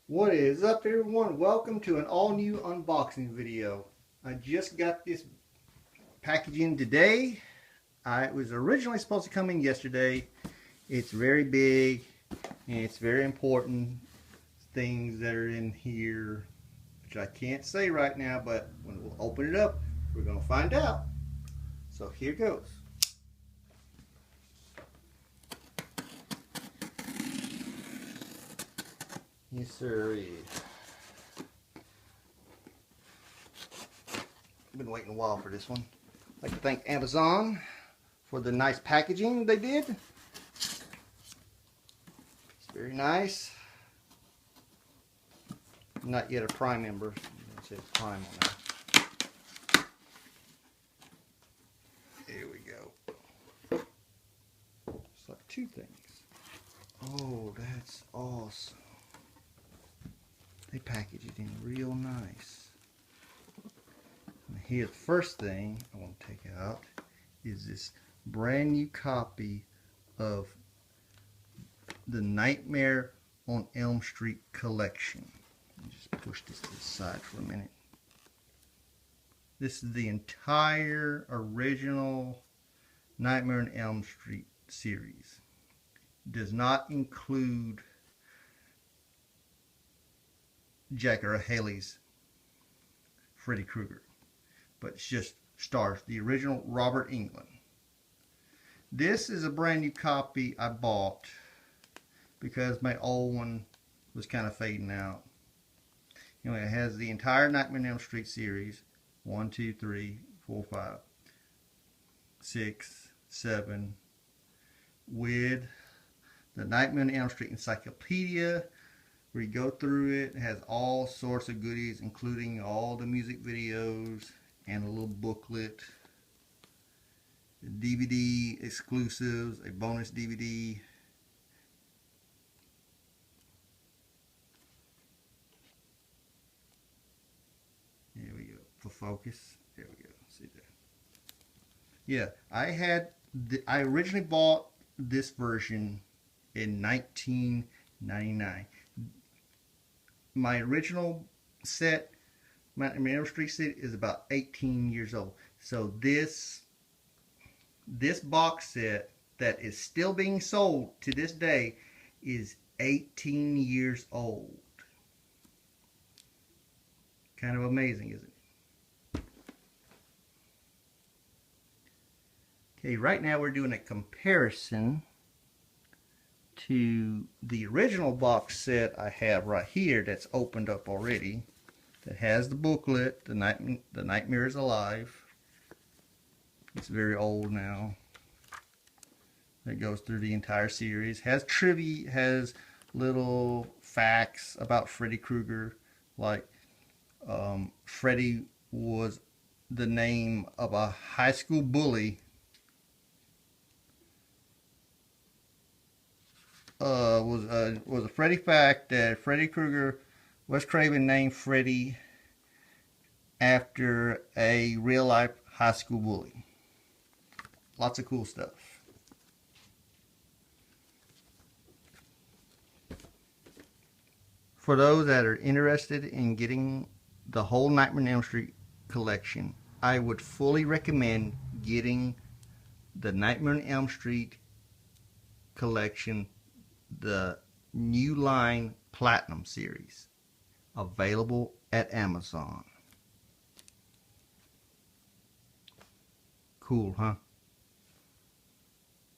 What is up, everyone? Welcome to an all-new unboxing video. I just got this packaging today. It was originally supposed to come in yesterday. It's very big and it's very important things that are in here, which I can't say right now, but when we'll open it up, we're going to find out. So here goes. Yes, sir. I've been waiting a while for this one. I'd like to thank Amazon for the nice packaging they did. It's very nice. Not yet a Prime member. It says Prime on there. There we go. It's like two things. Oh, that's awesome. They package it in real nice. And here, the first thing I want to take out is this brand new copy of the Nightmare on Elm Street collection. Let me just push this to the side for a minute. This is the entire original Nightmare on Elm Street series. It does not include Jack or Haley's Freddy Krueger, but it's just stars the original Robert Englund. This is a brand new copy I bought because my old one was kind of fading out. Anyway, it has the entire Nightmare on Elm Street series 1, 2, 3, 4, 5, 6, 7 with the Nightmare on Elm Street Encyclopedia, where you go through it. It has all sorts of goodies, including all the music videos and a little booklet, DVD exclusives, a bonus DVD. There we go. For focus. There we go. See that? Yeah, I originally bought this version in 1999. My original set, Nightmare on Elm Street set, is about 18 years old. So this box set that is still being sold to this day is 18 years old. Kind of amazing, isn't it? Okay, right now we're doing a comparison to the original box set I have right here that's opened up already, that has the booklet, the Nightmare is Alive. It's very old now. It goes through the entire series. Has trivia, has little facts about Freddy Krueger, like Freddy was the name of a high school bully. Was a Freddy fact that Freddy Krueger, Wes Craven named Freddy after a real life high school bully. Lots of cool stuff. For those that are interested in getting the whole Nightmare on Elm Street collection, I would fully recommend getting the Nightmare on Elm Street collection, the New Line Platinum series, available at Amazon. Cool, huh?